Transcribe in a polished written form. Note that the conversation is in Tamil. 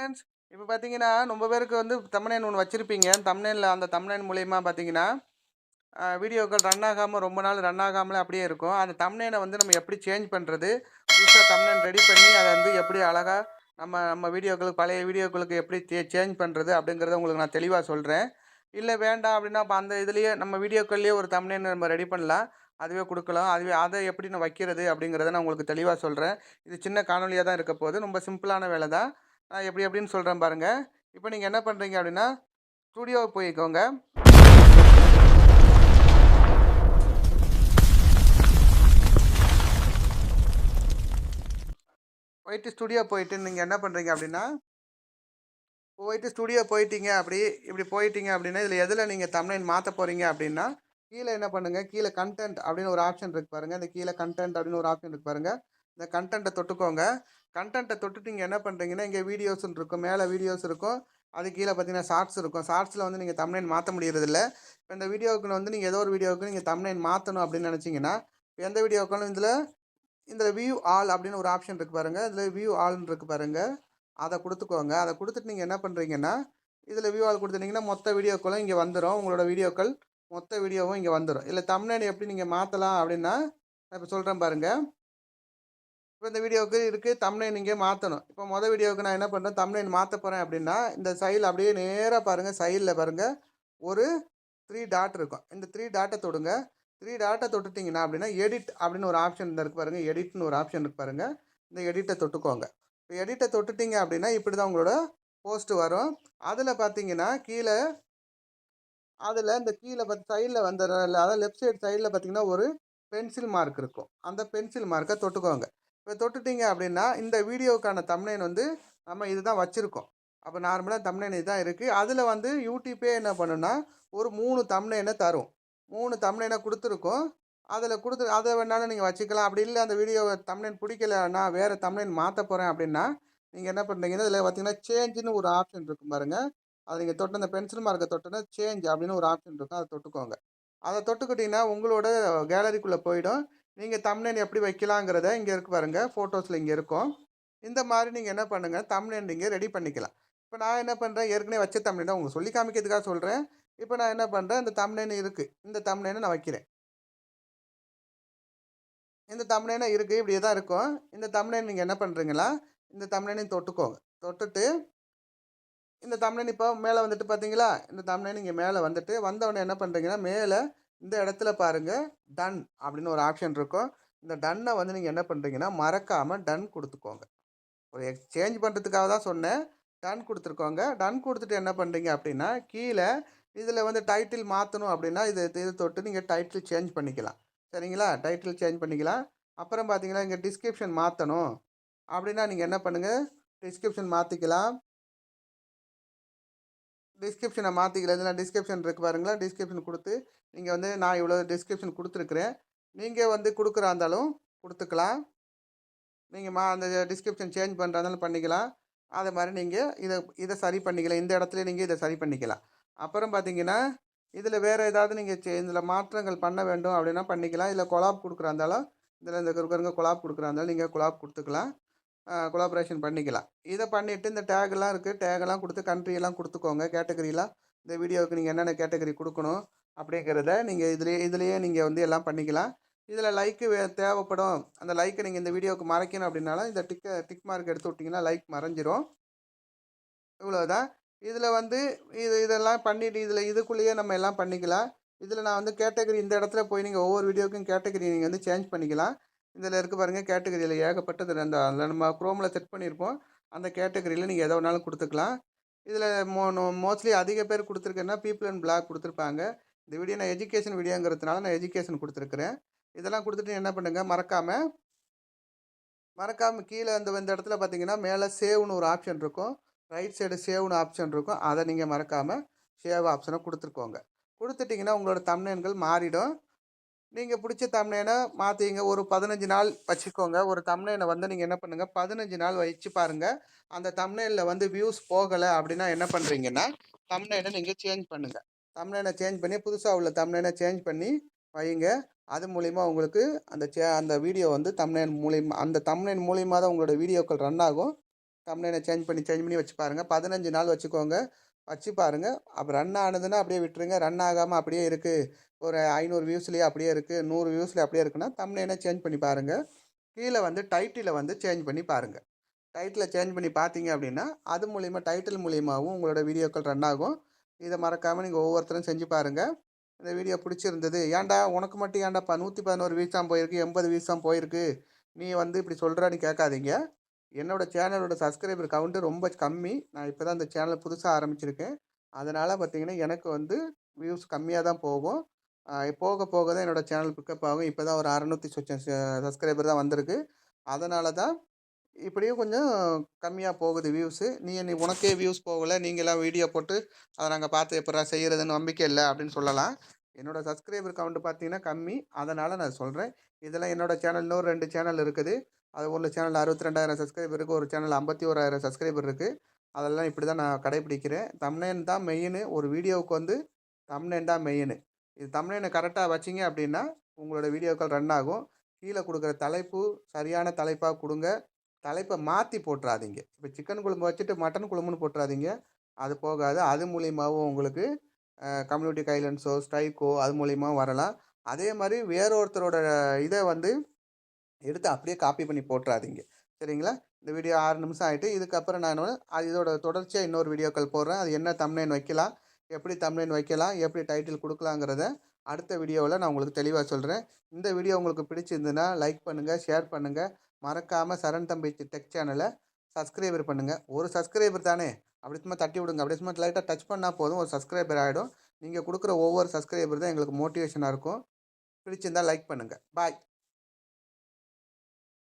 ஃப்ரெண்ட்ஸ், இப்போ பார்த்தீங்கன்னா, ரொம்ப பேருக்கு வந்து தம்ப்நெயில் ஒண்ணு வச்சிருப்பீங்க. அந்த தம்ப்நெயில் மூலியமா பார்த்தீங்கன்னா, வீடியோக்கள் ரன் ஆகாம ரொம்ப நாள் ரன் ஆகாமலே அப்படியே இருக்கும். அந்த தம்ப்நெயில வந்து நம்ம எப்படி சேஞ்ச் பண்றது? புதுசா தம்ப்நெயில் ரெடி பண்ணி அத வந்து எப்படி அழகா நம்ம நம்ம வீடியோக்களுக்கு பழைய வீடியோக்களுக்கு எப்படி சேஞ்ச் பண்றது? அப்படிங்கிறத உங்களுக்கு நான் தெளிவா சொல்றேன். இல்ல வேண்டாம் அப்படின்னா, அப்ப அந்த இதுலயே நம்ம வீடியோக்கள்லயே ஒரு தம்ப்நெயில் நம்ம ரெடி பண்ணலாம். அதுவே குடுக்கலாம். அதுவே அத எப்படி நான் வைக்கிறது? அப்படிங்கிறத நான் உங்களுக்கு தெளிவா சொல்றேன். இது சின்ன காணொளியா தான் இருக்க போது. ரொம்ப சிம்பிளான வேல தான். நான் எப்படி எப்படின்னு சொல்றேன் பாருங்க. இப்ப நீங்க என்ன பண்றீங்க அப்படின்னா, ஸ்டுடியோ போய்க்கோங்க. ஸ்டுடியோ போயிட்டு நீங்க என்ன பண்றீங்க அப்படின்னா, ஸ்டுடியோ போயிட்டீங்க இப்படி போயிட்டீங்க அப்படின்னா, இதுல எதுல நீங்க தம்ப்நெயில் மாத்தப் போறீங்க அப்படின்னா, கீழ என்ன பண்ணுங்க, கீழ கன்டென்ட் அப்படின்னு ஒரு ஆப்ஷன் இருக்கு பாருங்க. இந்த கீழ கன்டென்ட் அப்படின்னு ஒரு ஆப்ஷன் இருக்கு பாருங்க. இந்த கன்டென்ட்ட தொட்டுக்கோங்க. கன்டென்ட்ட தொட்டுட்டு நீங்க என்ன பண்றீங்கன்னா, இங்க வீடியோஸ்ன்னு இருக்கும். மேல வீடியோஸ் இருக்கும். அதுக்கு கீழ பார்த்தீங்கன்னா, ஷார்ட்ஸ் இருக்கும். ஷார்ட்ஸ்ல வந்து நீங்க தம்ப்நெயில் மாத்த முடியறதில்ல. இப்ப இந்த வீடியோவுக்கு வந்து நீங்க ஏதோ ஒரு வீடியோவுக்கு நீங்க தம்ப்நெயில் மாத்தணும் அப்படின்னு நெனச்சீங்கன்னா, எந்த வீடியோவுக்காலும் இதுல வியூ ஆல் அப்படின்னு ஒரு ஆப்ஷன் இருக்கு பாருங்க. இதுல வியூ ஆல்ன்னு இருக்கு பாருங்க. அத குடுத்துக்கோங்க. அத குடுத்துட்டு நீங்க என்ன பண்றீங்கன்னா, இதுல வியூ ஆல் குடுத்துட்டீங்கன்னா, மொத்த வீடியோக்களும் இங்க வந்துரும். உங்களோட வீடியோக்கள் மொத்த வீடியோவும் இங்க வந்துரும். இதுல தம்ப்நெயில் எப்படி நீங்க மாத்தலாம் அப்படின்னா, நான் இப்ப சொல்றேன் பாருங்க. இப்ப இந்த வீடியோவுக்கு இருக்கு தம்ப்நெயில் நீங்க மாத்தணும். இப்ப வீடியோவுக்கு நான் என்ன பண்றேன், தம்ப்நெயில் மாத்தப் போறேன் அப்படின்னா, இந்த சைடுல அப்படியே நேரா பாருங்க, சைடுல பாருங்க ஒரு 3 டாட் இருக்கும். இந்த 3 டாட்ட தொடுங்க. 3 டாட்ட தொட்டுட்டீங்கன்னா அப்படின்னா, எடிட் அப்படின்னு ஒரு ஆப்ஷன் இருக்கு பாருங்க. எடிட்ன்னு ஒரு ஆப்ஷன் இருக்கு பாருங்க. இந்த எடிட்ட தொட்டுக்கோங்க. இப்ப எடிட்ட தொட்டுட்டீங்க அப்படின்னா, இப்படிதான் உங்களோட போஸ்ட் வரும். அதுல பார்த்தீங்கன்னா, இந்த கீழ சைடுல அதாவது லெஃப்ட் சைடு சைடுல பார்த்தீங்கன்னா, ஒரு பென்சில் மார்க் இருக்கும். அந்த பென்சில் மார்க்க தொட்டுக்கோங்க. இப்ப தொட்டுட்டீங்க அப்படின்னா, இந்த வீடியோவுக்கான தம்ப்நெயில் வந்து நம்ம இதுதான் வச்சிருக்கோம். அப்ப நார்மலா தம்ப்நெயில் இதுதான் இருக்கு. அதுல வந்து யூடியூபே என்ன பண்ணும்னா, ஒரு 3 தம்ப்நெயில தரும். 3 தம்ப்நெயில குடுத்துருக்கும். அதுல அத வேணாலும் நீங்க வச்சுக்கலாம். அப்படி இல்ல அந்த வீடியோ தம்ப்நெயில் புடிக்கல, நான் வேற தம்ப்நெயில் மாத்தப் போறேன் அப்படின்னா, நீங்க என்ன பண்றீங்கன்னா, இதுல பார்த்தீங்கன்னா, சேஞ்சுன்னு ஒரு ஆப்ஷன் இருக்கும் பாருங்க. அத நீங்க தொட்டு அந்த பென்சில் மார்க்க தொட்டோனே சேஞ்ச் அப்படின்னு ஒரு ஆப்ஷன் இருக்கும். அத தொட்டுக்கோங்க. அத தொட்டுக்கிட்டீங்கன்னா, உங்களோட கேலரிக்குள்ள போயிடும். நீங்க தம்ப்நெயில் எப்படி வைக்கலாங்கிறத இங்க இருக்கு பாருங்க. ஃபோட்டோஸ்ல இங்க இருக்கும். இந்த மாரி நீங்க என்ன பண்ணுங்க, தம்ப்நெயில் நீங்க ரெடி பண்ணிக்கலாம். இப்ப நான் என்ன பண்றேன், ஏற்கனவே வச்ச தம்ப்நெயில் தான் உங்களுக்கு சொல்லி காமிக்கிறதுக்காக சொல்றேன். இப்ப நான் என்ன பண்றேன், இந்த தம்ப்நெயில் இருக்கு. இந்த தம்ப்நெயில நான் வைக்கிறேன். இந்த தம்ப்நெயிலும் இருக்கு. இப்படியே தான் இருக்கும். இந்த தம்ப்நெயில் நீங்க என்ன பண்றீங்களா, இந்த தம்ப்நெயிலையும் தொட்டுக்கோங்க. தொட்டுட்டு இந்த தம்ப்நெயில் இப்போ மேல வந்துட்டு பார்த்தீங்களா? இந்த தம்ப்நெயில் இங்க மேல வந்துட்டு, வந்தவுடனே என்ன பண்றீங்கன்னா, மேல இந்த இடத்துல பாருங்க, டன் அப்படின்னு ஒரு ஆப்ஷன் இருக்கும். இந்த டன்ன வந்து நீங்க என்ன பண்றீங்கன்னா, மறக்காம டன் குடுத்துக்கோங்க. ஒரு சேஞ்ச் பண்றதுக்காக தான் சொன்னேன். டன் குடுத்துருக்கோங்க. டன் குடுத்துட்டு என்ன பண்றீங்க அப்படின்னா, கீழ இதுல வந்து டைட்டில் மாத்தணும் அப்படின்னா, இது தொட்டு நீங்க டைட்டில் சேஞ்ச் பண்ணிக்கலாம். சரிங்களா? டைட்டில் சேஞ்ச் பண்ணிக்கலாம். அப்புறம் பார்த்தீங்கன்னா, இங்க டிஸ்கிரிப்ஷன் மாத்தணும் அப்படின்னா, நீங்க என்ன பண்ணுங்க, டிஸ்கிரிப்ஷன் மாத்திக்கலாம். டிஸ்கிரிப்ஷன மாத்திக்கலாம். இதில டிஸ்கிரிப்ஷன் இருக்கு பாருங்களா? டிஸ்கிரிப்ஷன் குடுத்து, நீங்க வந்து நான் இவ்வளோ டிஸ்கிரிப்ஷன் குடுத்துருக்கிறேன். நீங்க வந்து குடுக்குறா இருந்தாலும் குடுத்துக்கலாம். நீங்க அந்த டிஸ்கிரிப்ஷன் சேஞ்ச் பண்றதா இருந்தாலும் பண்ணிக்கலாம். அது மாரி நீங்க இத இத சரி பண்ணிக்கலாம். இந்த இடத்துல நீங்க இத சரி பண்ணிக்கலாம். அப்புறம் பார்த்தீங்கன்னா, இதில வேற ஏதாவது நீங்க இதில மாற்றங்கள் பண்ண வேண்டும் அப்படின்னா பண்ணிக்கலாம். இல்ல கொலாப் குடுக்குறா இருந்தாலும், இதில இந்த பாருங்க கொலாப் குடுக்குறா இருந்தாலும் நீங்க கொலாப் குடுத்துக்கலாம். கொலாபரேஷன் பண்ணிக்கலாம். இத பண்ணிட்டு இந்த டேக்லாம் இருக்கு. டேக்லாம் குடுத்து கண்ட்ரி எல்லாம் குடுத்துக்கோங்க. கேட்டகரிலாம் இந்த வீடியோவுக்கு நீங்க என்னென்ன கேட்டகரி குடுக்கணும் அப்படிங்கிறத நீங்க இதிலேயே நீங்க வந்து எல்லாம் பண்ணிக்கலாம். இதில லைக்கு தேவைப்படும். அந்த லைக்க நீங்க இந்த வீடியோவுக்கு மறைக்கணும் அப்படின்னாலும், இந்த டிக் மார்க் எடுத்து விட்டீங்கன்னா, லைக் மறைஞ்சிரும். இவ்வளவுதான். இதில வந்து இதெல்லாம் பண்ணிட்டு இதுக்குள்ளேயே நம்ம எல்லாம் பண்ணிக்கலாம். இதில நான் வந்து கேட்டகரி இந்த இடத்துல போய் நீங்க ஒவ்வொரு வீடியோவுக்கும் கேட்டகரி நீங்க வந்து சேஞ்ச் பண்ணிக்கலாம். இதில இருக்கு பாருங்க கேட்டகரியில ஏகப்பட்டது அதில நம்ம குரோம்ல செட் பண்ணியிருப்போம். அந்த கேட்டகரியில நீங்க எத வேணாலும் குடுத்துக்கலாம். இதில மோஸ்ட்லி அதிக பேர் குடுத்துருக்கேன்னா, பீப்பிள் அண்ட் பிளாக் குடுத்துருப்பாங்க. இந்த வீடியோ நான் எஜுகேஷன் வீடியோங்கிறதுனால நான் எஜுகேஷன் குடுத்துருக்கிறேன். இதெல்லாம் குடுத்துட்டு என்ன பண்ணுங்க, மறக்காம மறக்காம கீழ இந்த இடத்துல பார்த்தீங்கன்னா, மேல சேவ்ன்னு ஒரு ஆப்ஷன் இருக்கும். ரைட் சைடு சேவ்ன்னு ஆப்ஷன் இருக்கும். அத நீங்க மறக்காம சேவ் ஆப்ஷன குடுத்துக்கோங்க. குடுத்துட்டீங்கன்னா, உங்களோட தம்ப்நெயில்கள் மாறிடும். நீங்க புடிச்ச தம்ப்நெயில மாத்திங்க. ஒரு 15 நாள் வச்சுக்கோங்க. ஒரு தம்ப்நெயில வந்து நீங்க என்ன பண்ணுங்க, 15 நாள் வச்சு பாருங்க. அந்த தம்ப்நெயில்ல வந்து வியூஸ் போகல அப்டின்னா என்ன பண்றீங்கன்னா, தம்ப்நெயில நீங்க சேஞ்ச் பண்ணுங்க. தம்ப்நெயில சேஞ்ச் பண்ணி புதுசா உள்ள தம்ப்நெயில சேஞ்ச் பண்ணி வையுங்க. அது மூலியமா உங்களுக்கு அந்த வீடியோ வந்து அந்த தம்ப்நெயில் மூலியமா தான் உங்களோட வீடியோக்கள் ரன் ஆகும். தம்ப்நெயிலை சேஞ்ச் பண்ணி வச்சு பாருங்கள். 15 நாள் வச்சுக்கோங்க. வச்சு பாருங்கள். அப்போ ரன் ஆனதுன்னா அப்படியே விட்டுருங்க. ரன் ஆகாமல் அப்படியே இருக்குது, ஒரு 500 வியூஸ்லேயே அப்படியே இருக்குது, 100 வியூஸில் அப்படியே இருக்குன்னா தம்ப்நெயிலை சேஞ்ச் பண்ணி பாருங்கள். கீழே வந்து டைட்டிலை வந்து சேஞ்ச் பண்ணி பாருங்கள். டைட்டிலை சேஞ்ச் பண்ணி பார்த்தீங்க அப்படின்னா அது மூலிமா, டைட்டில் மூலியமாகவும் உங்களோட வீடியோக்கள் ரன் ஆகும். இதை மறக்காமல் நீங்கள் ஒவ்வொருத்தரும் செஞ்சு பாருங்கள். இந்த வீடியோ பிடிச்சிருந்தது, ஏன்டா உனக்கு மட்டும் ஏன்டாப்பா 111 வியூஸ் தான் போயிருக்கு, 80 வியூஸ் தான் போயிருக்கு, நீ வந்து இப்படி சொல்கிறான்னு கேட்காதீங்க. என்னோட சேனலோட சப்ஸ்கிரைபர் கவுண்ட்டு ரொம்ப கம்மி. நான் இப்போ தான் இந்த சேனலை புதுசாக ஆரம்பிச்சிருக்கேன். அதனால் பார்த்தீங்கன்னா எனக்கு வந்து வியூஸ் கம்மியாக தான் போகும். போக போக தான் என்னோடய சேனல் பிக்கப் ஆகும். இப்போ தான் ஒரு 600 சொச்சம் சப்ஸ்கிரைபர் தான் வந்திருக்கு. அதனால தான் இப்படியும் கொஞ்சம் கம்மியாக போகுது வியூஸு. நீ உனக்கே வியூஸ் போகலை, நீங்களாம் வீடியோ போட்டு அதை நாங்கள் பார்த்து எப்புட்றா செய்கிறதுன்னு நம்பிக்கை இல்லை அப்படின்னு சொல்லலாம். என்னோடய சப்ஸ்கிரைபர் கவுண்ட்டு பார்த்தீங்கன்னா கம்மி. அதனால் நான் சொல்கிறேன். இதெல்லாம் என்னோடய சேனல் இன்னொரு 2 சேனல் இருக்குது. அது ஒரு சேனல் 62,000 சப்ஸ்கிரைபர் இருக்குது, ஒரு சேனல் 51,000 சப்ஸ்கிரைபர் இருக்குது. அதெல்லாம் இப்படி தான் நான் கடைப்பிடிக்கிறேன். தம்ப்நெயில் தான் மெயினு. ஒரு வீடியோவுக்கு வந்து தம்ப்நெயில் தான் மெயினு. இது தம்ப்நெயிலை கரெக்டாக வச்சிங்க அப்படின்னா உங்களோட வீடியோக்கள் ரன் ஆகும். கீழே கொடுக்குற தலைப்பு சரியான தலைப்பாக கொடுங்க. தலைப்பை மாற்றி போட்டுறாதீங்க. இப்போ சிக்கன் குழம்பு வச்சுட்டு மட்டன் குழம்புன்னு போட்டுறாதீங்க. அது போகாது. அது மூலியமாகவும் உங்களுக்கு கம்யூனிட்டி கைட்லைன்ஸோ, ஸ்ட்ரைக்கோ அது மூலியமாகவும் வரலாம். அதே மாதிரி வேற ஒருத்தரோட இதை வந்து எடுத்து அப்படியே காப்பி பண்ணி போட்டுறாதீங்க. சரிங்களா? இந்த வீடியோ 6 நிமிஷம் ஆயிட்டு. இதுக்கப்புறம் நான் இதோட தொடர்ச்சியா இன்னொரு வீடியோக்கள் போடுறேன். அது என்ன தம்ப்நெயில் வைக்கலாம், எப்படி தம்ப்நெயில் வைக்கலாம், எப்படி டைட்டில் குடுக்கலாங்கிறத அடுத்த வீடியோவில் நான் உங்களுக்கு தெளிவா சொல்றேன். இந்த வீடியோ உங்களுக்கு பிடிச்சிருந்ததுன்னா லைக் பண்ணுங்க, ஷேர் பண்ணுங்க. மறக்காம சரண் தம்பி டெக் சேனலை சப்ஸ்கிரைபர் பண்ணுங்க. ஒரு சப்ஸ்கிரைபர் தானே, அப்படி சும்மா தட்டி விடுங்க. அப்படியே சும்மா லைட்டாக டச் பண்ணா போதும், ஒரு சப்ஸ்கிரைபர் ஆயிடும். நீங்க குடுக்குற ஒவ்வொரு சப்ஸ்கிரைபர் தான் எங்களுக்கு மோட்டிவேஷனா இருக்கும். பிடிச்சிருந்தா லைக் பண்ணுங்க. பாய்.